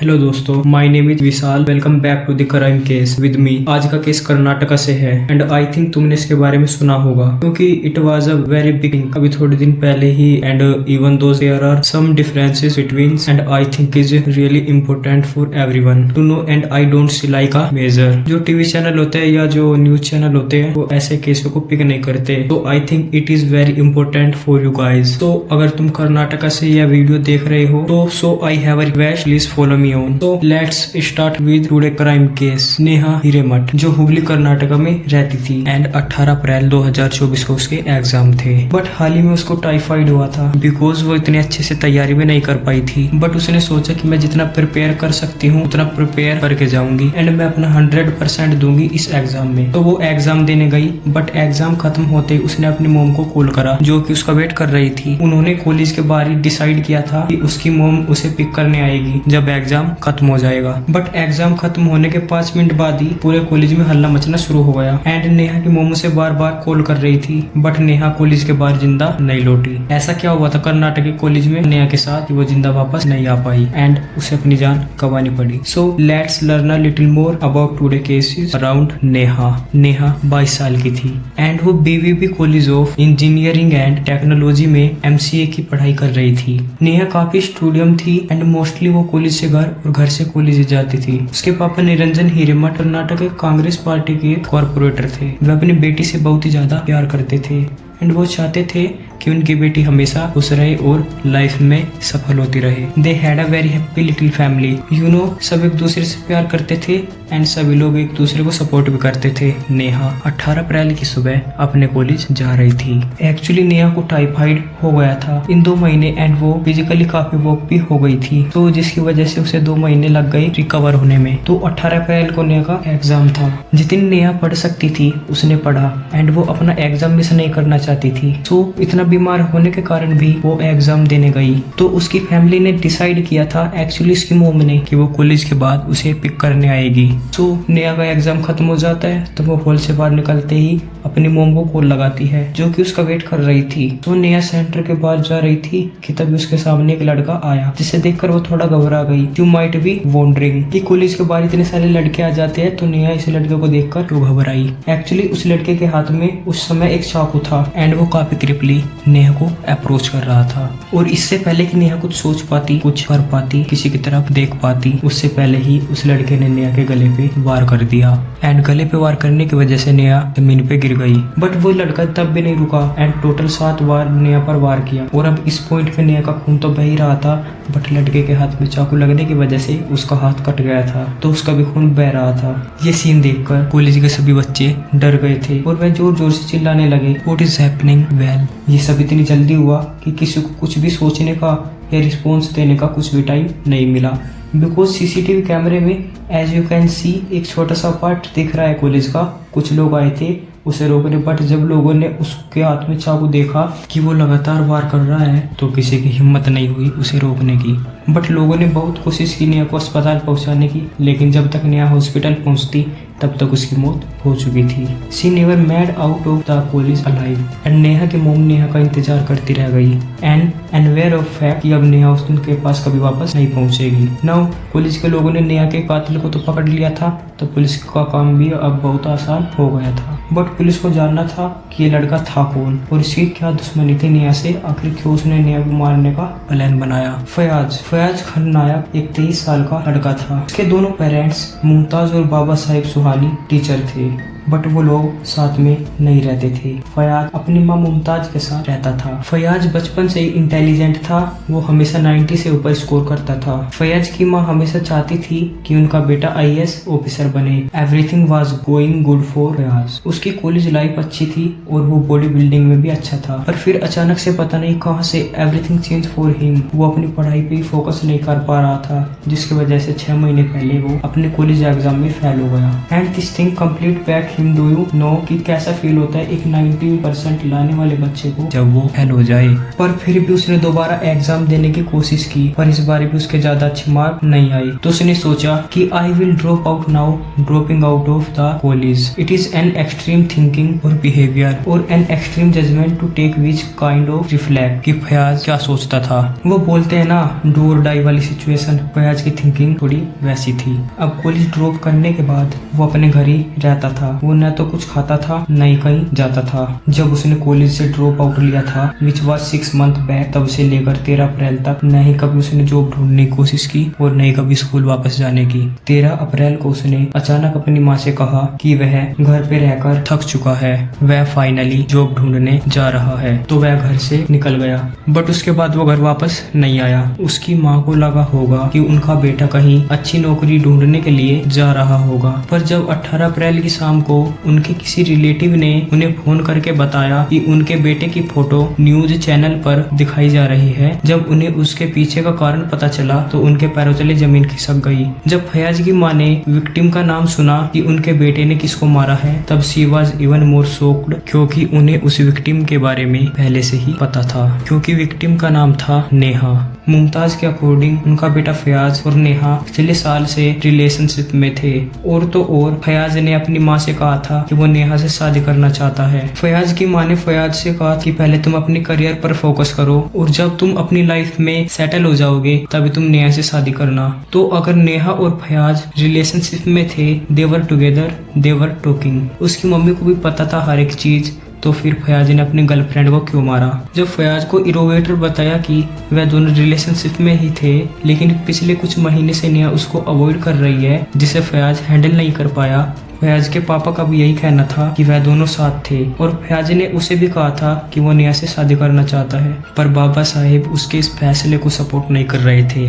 Hello दोस्तों, my name is Vishal. Welcome back to the crime case with me. आज का case Karnataka से है एंड आई थिंक तुमने इसके बारे में सुना होगा क्योंकि it was a very big thing अभी थोड़े दिन पहले ही। And even though there are some differences between and I think is really important for everyone to know and I don't see like a major. जो TV channel होते हैं या जो न्यूज चैनल होते हैं वो ऐसे केसों को पिक नहीं करते, तो I think it is very important for you guys. तो अगर तुम कर्नाटका से यह वीडियो देख रहे हो तो so I have a request, please follow me on. तो let's start with today crime case. Neha Hiremath जो हुबली कर्नाटका में रहती थी एंड 18 अप्रैल 2024 को उसके एग्जाम थे, बट हाल ही में उसको टाइफाइड हुआ था बिकॉज वो इतने अच्छे से तैयारी भी नहीं कर पाई थी। बट उसने सोचा कि मैं जितना प्रिपेयर कर सकती हूँ उतना प्रिपेयर करके जाऊंगी एंड मैं अपना 100% दूंगी इस एग्जाम में। तो वो एग्जाम देने गई, बट एग्जाम खत्म होते ही उसने अपनी मोम को कॉल करा जो कि उसका वेट कर रही थी। उन्होंने कॉलेज के बाहर ही डिसाइड किया था कि उसकी मोम उसे पिक करने आएगी जब एग्जाम खत्म हो जाएगा। बट एग्जाम खत्म होने के 5 मिनट बाद ही पूरे कॉलेज में हल्ला मचना शुरू हो गया एंड नेहा की मोम उसे बार बार कॉल कर रही थी, बट नेहा कॉलेज के बाहर जिंदा नहीं लौटी। ऐसा क्या हुआ था कर्नाटक के कॉलेज में नेहा के साथ कि वो जिंदा वापस नहीं आ पाई एंड उसे अपनी जान गंवानी पड़ी। So let's learn a little more about today cases around Neha. Neha 22 साल की थी एंड वो BVB college of engineering and technology में MCA की पढ़ाई कर रही थी। नेहा काफी स्टूडियम थी एंड मोस्टली वो कॉलेज से घर और घर से कॉलेज जाती थी। उसके पापा निरंजन हिरेमठ कर्नाटक के कांग्रेस पार्टी के कॉर्पोरेटर थे। वे अपनी बेटी से बहुत ही ज्यादा प्यार करते थे एंड वो चाहते थे कि उनकी बेटी हमेशा खुश रहे और लाइफ में सफल होती रहे। They had a very happy little family. You know, सब एक दूसरे से प्यार करते थे एंड सभी लोग एक दूसरे को सपोर्ट भी करते थे। नेहा 18 अप्रैल की सुबह अपने कॉलेज जा रही थी। एक्चुअली नेहा को टाइफाइड हो गया था इन 2 महीने एंड वो फिजिकली काफी वीक भी हो गई थी, तो जिसकी वजह से उसे 2 महीने लग गए रिकवर होने में। तो 18 अप्रैल को नेहा का एग्जाम था। जितनी नेहा पढ़ सकती थी उसने पढ़ा एंड वो अपना एग्जाम मिस नहीं करना चाहती थी। तो इतना बीमार होने के कारण भी वो एग्जाम देने गई। तो उसकी फैमिली ने डिसाइड किया था, एक्चुअली उसकी मोम ने, कि वो कॉलेज के बाद उसे पिक करने आएगी। तो नेहा का एग्जाम खत्म हो जाता है तो वो हॉल से बाहर निकलते ही अपनी मोम को कॉल लगाती है जो कि उसका वेट कर रही थी। तो नेहा सेंटर के बाहर जा रही थी कि तभी उसके सामने एक लड़का आया, जिसे देखकर वो थोड़ा घबरा गई। यू माइट बी वॉन्डरिंग कि कॉलेज के बाहर इतने सारे लड़के आ जाते हैं, तो नेहा इस लड़के को देखकर क्यों घबराई। एक्चुअली उस लड़के के हाथ में उस समय एक चाकू था एंड वो काफी क्रिपली नेहा को अप्रोच कर रहा था। और इससे पहले कि नेहा कुछ सोच पाती, कुछ कर पाती, किसी की तरफ देख पाती, उससे पहले ही उस लड़के ने नेहा के गले पे वार कर दिया एंड गले पे वार करने की वजह से नेहा जमीन पे गिर गई। बट वो लड़का तब भी नहीं रुका एंड टोटल 7 बार नेहा पर वार किया। और अब इस पॉइंट पे नेहा का खून तो बह ही रहा था, बट लड़के के हाथ में चाकू लगने की वजह से उसका हाथ कट गया था, तो उसका भी खून बह रहा था। ये सीन देखकर कॉलेज के सभी बच्चे डर गए थे और वह जोर जोर से चिल्लाने लगे, व्हाट इज हैपनिंग वेल। ये सब इतनी जल्दी हुआ कि किसी को कुछ भी सोचने का या रिस्पॉन्स देने का कुछ भी टाइम नहीं मिला। बिकॉज CCTV कैमरे में एज यू कैन सी एक छोटा सा पार्ट दिख रहा है कॉलेज का। कुछ लोग आए थे उसे रोकने, बट जब लोगों ने उसके हाथ में चाकू देखा कि वो लगातार वार कर रहा है तो किसी की हिम्मत नहीं हुई उसे रोकने की। बट लोगों ने बहुत कोशिश की नेहा को अस्पताल पहुंचाने की, लेकिन जब तक नेहा हॉस्पिटल पहुंचती तब तक उसकी मौत हो चुकी थी। She never made out of the college alive and Neha की मोम नेहा का इंतजार करती रह गई एंड अनवेयर ऑफ फैक्ट कि अब नेहा उनके पास कभी वापस नहीं पहुंचेगी। नाउ कॉलेज के लोगों ने नेहा के कातिल को तो पकड़ लिया था, तो पुलिस का काम भी अब बहुत आसान हो गया था। बट पुलिस को जानना था कि ये लड़का था कौन और इसकी क्या दुश्मनी थी नेहा से, आखिर क्यों उसने नेहा को मारने का प्लान बनाया। फयाज खलनायक एक 23 साल का लड़का था। उसके दोनों पेरेंट्स मुमताज और बाबा साहिब सुहानी टीचर थे, बट वो लोग साथ में नहीं रहते थे। फयाज अपनी माँ मुमताज के साथ रहता था। फयाज बचपन से ही इंटेलिजेंट था, वो हमेशा 90 से ऊपर स्कोर करता था। फयाज की माँ हमेशा चाहती थी कि उनका बेटा IAS ऑफिसर बने। Everything was going good for Fayaz. उसकी कॉलेज लाइफ अच्छी थी और वो बॉडी बिल्डिंग में भी अच्छा था, पर फिर अचानक से पता नहीं कहाँ से एवरीथिंग चेंज फॉर हिम। वो अपनी पढ़ाई पे फोकस नहीं कर पा रहा था, जिसकी वजह से 6 महीने पहले वो अपने कॉलेज एग्जाम में फेल हो गया and this thing complete back him. Do you know कि कैसा फील होता है एक 90% लाने वाले बच्चे को जब वो फेल हो जाए। पर फिर भी उसने दोबारा एग्जाम देने की कोशिश की, पर इस बार भी उसके ज्यादा अच्छे मार्क नहीं आए। तो उसने सोचा कि I will drop out now, dropping out of the college. It is an extreme thinking और बिहेवियर और an extreme judgement to take which kind of reflect. कि फयाज क्या सोचता था, वो बोलते हैं ना डू और डाई वाली सिचुएशन, फयाज की थिंकिंग थोड़ी वैसी थी। अब कॉलेज ड्रॉप करने के बाद वो अपने घर ही रहता था। वो न तो कुछ खाता था न ही कहीं जाता था। जब उसने कॉलेज से ड्रॉप आउट लिया था विच वाज 6 मंथ बैक, तब से लेकर 13 अप्रैल तक न ही कभी उसने जॉब ढूंढने की कोशिश की और न ही कभी स्कूल वापस जाने की। 13 अप्रैल को उसने अचानक अपनी माँ से कहा कि वह घर पे रहकर थक चुका है, वह फाइनली जॉब ढूंढने जा रहा है। तो वह घर से निकल गया, बट उसके बाद वो घर वापस नहीं आया। उसकी माँ को लगा होगा कि उनका बेटा कहीं अच्छी नौकरी ढूंढने के लिए जा रहा होगा। पर जब 18 अप्रैल की शाम को उनके किसी रिलेटिव ने उन्हें फोन करके बताया कि उनके बेटे की फोटो न्यूज चैनल पर दिखाई जा रही है, जब उन्हें उसके पीछे का कारण पता चला तो उनके पैरों तले जमीन खिसक गई। जब फयाज की माँ ने विक्टिम का नाम सुना कि उनके बेटे ने किसको मारा है, तब she was even more shocked, क्योंकि उन्हें उस विक्टिम के बारे में पहले से ही पता था, क्योंकि विक्टिम का नाम था नेहा। मुमताज के अकॉर्डिंग उनका बेटा फयाज और नेहा पिछले साल से रिलेशनशिप में थे। और तो और फयाज ने अपनी माँ से कहा था कि वो नेहा से शादी करना चाहता है। फयाज की माँ ने फयाज से कहा कि पहले तुम अपनी करियर पर फोकस करो और जब तुम अपनी लाइफ में सेटल हो जाओगे तभी तुम नेहा से शादी करना। तो अगर नेहा और फयाज रिलेशनशिप में थे, देवर टुगेदर, देवर टॉकिंग, उसकी मम्मी को भी पता था हर एक चीज, तो फिर फयाज ने अपनी गर्लफ्रेंड को क्यों मारा। जब फयाज को इनोवेटर बताया कि वह दोनों रिलेशनशिप में ही थे, लेकिन पिछले कुछ महीने से नेहा उसको अवॉइड कर रही है, जिसे फयाज हैंडल नहीं कर पाया। फयाज के पापा का भी यही कहना था कि वह दोनों साथ थे और फयाज ने उसे भी कहा था कि वो नेहा से शादी करना चाहता है, पर बाबा साहिब उसके इस फैसले को सपोर्ट नहीं कर रहे थे।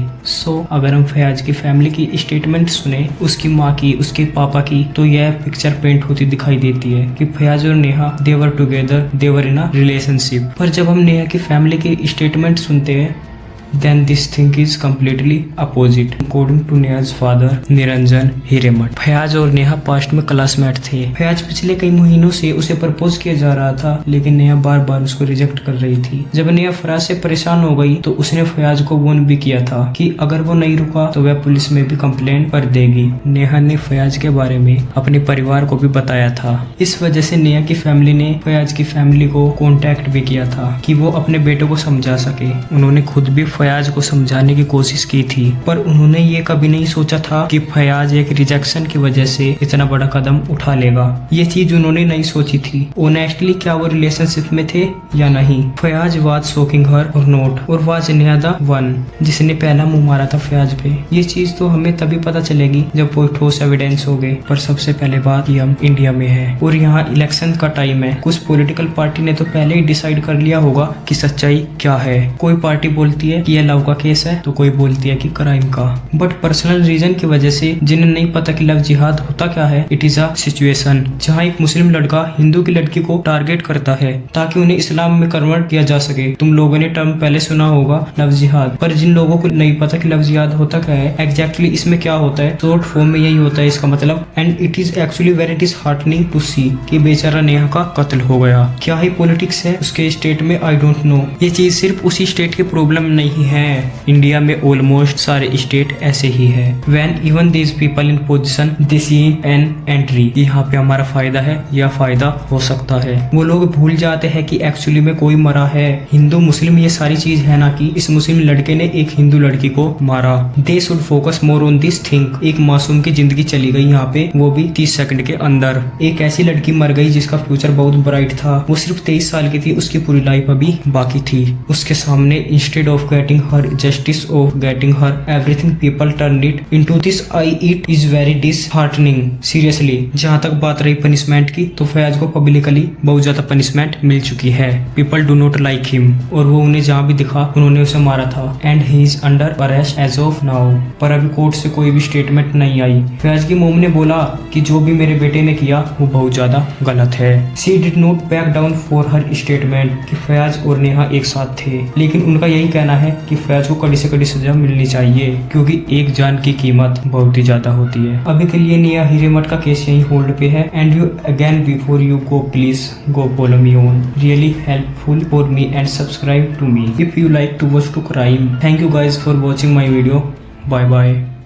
अगर हम फयाज की फैमिली की स्टेटमेंट सुने, उसकी माँ की, उसके पापा की, तो यह पिक्चर पेंट होती दिखाई देती है कि फयाज और Neha they were together, they were in a relationship. पर जब हम नेहा की फैमिली की स्टेटमेंट सुनते हैं, then this thing is completely opposite. According to नेहा's father Niranjan Hiremath, Fayaz और नेहा पास्ट में क्लासमेट थे। फयाज पिछले कई महीनों से उसे प्रपोज किया जा रहा था, लेकिन नेहा बार बार उसको रिजेक्ट कर रही थी। जब नेहा फराज से परेशान हो गई तो उसने फयाज को वार्न भी किया था कि अगर वो नहीं रुका तो वह पुलिस में भी कंप्लेंट कर देगी। नेहा ने फयाज के बारे में अपने परिवार को भी बताया था। इस वजह से नेहा की फैमिली ने फयाज की फैमिली को कॉन्टेक्ट भी किया था कि वो अपने बेटे को समझा सके। उन्होंने खुद भी फयाज को समझाने की कोशिश की थी, पर उन्होंने ये कभी नहीं सोचा था कि फयाज एक रिजेक्शन की वजह से इतना बड़ा कदम उठा लेगा। ये चीज उन्होंने नहीं सोची थी। ऑनेस्टली क्या वो रिलेशनशिप में थे या नहीं। फयाज वाज शॉकिंग हर और नॉट, और वाज नेहा द वन जिसने पहला मुंह मारा था फयाज पे। ये चीज तो हमें तभी पता चलेगी जब कोई ठोस एविडेंस हो गए। पर सबसे पहले बात कि हम इंडिया में है और यहाँ इलेक्शन का टाइम है। कुछ पॉलिटिकल पार्टी ने तो पहले ही डिसाइड कर लिया होगा कि सच्चाई क्या है। कोई पार्टी बोलती है कि यह लव का केस है, तो कोई बोलती है कि क्राइम का। बट पर्सनल रीजन की वजह से जिन्हें नहीं पता कि लव जिहाद होता क्या है, इट इज अ सिचुएशन जहाँ एक मुस्लिम लड़का हिंदू की लड़की को टारगेट करता है ताकि उन्हें इस्लाम में कन्वर्ट किया जा सके। तुम लोगों ने टर्म पहले सुना होगा लव जिहाद, पर जिन लोगों को नहीं पता कि लव जिहाद होता क्या है, एग्जैक्टली इसमें क्या होता है, शॉर्ट फॉर्म में यही होता है इसका मतलब। And it is actually very disheartening to see कि बेचारा नेहा का कत्ल हो गया। क्या ही पॉलिटिक्स है उसके स्टेट में, आई डोंट नो। ये चीज सिर्फ उसी स्टेट की प्रॉब्लम नहीं है, इंडिया में ऑलमोस्ट सारे स्टेट ऐसे ही है। When even these people in position they see an entry, यहाँ पे हमारा फायदा है या फायदा हो सकता है। वो लोग भूल जाते हैं कि एक्चुअली में कोई मरा है। हिंदू मुस्लिम ये सारी चीज है ना कि इस मुस्लिम लड़के ने एक हिंदू लड़की को मारा। They should focus more on this thing। एक मासूम की जिंदगी चली गई यहाँ पे, वो भी 30 सेकंड के अंदर। एक ऐसी लड़की मर गई जिसका फ्यूचर बहुत ब्राइट था। वो सिर्फ 23 साल की थी, उसकी पूरी लाइफ अभी बाकी थी। उसके सामने instead of getting her justice of getting her everything, people turned it into this। it is very disheartening seriously। जहाँ तक बात रही पनिशमेंट की, तो फयाज को पब्लिकली बहुत ज्यादा पनिशमेंट मिल चुकी है। people do not like him, और वो उन्हें जहाँ भी दिखा उन्होंने उसे मारा था। and he is under arrest as of now। पर अभी कोर्ट से कोई भी स्टेटमेंट नहीं आई। फयाज की मोम ने बोला कि जो भी मेरे बेटे ने किया वो बहुत ज्यादा गलत है। she did not back down for her statement कि फयाज और नेहा एक साथ थे, लेकिन उनका यही कहना है कि फैज को कड़ी से कड़ी सजा मिलनी चाहिए, क्योंकि एक जान की कीमत बहुत ही ज्यादा होती है। अभी के लिए निया हिरेमठ का केस यही होल्ड पे है। And you again before you go please go follow me on really helpful for me and subscribe to me if you like to watch to crime. Thank you guys for watching my video. Bye bye.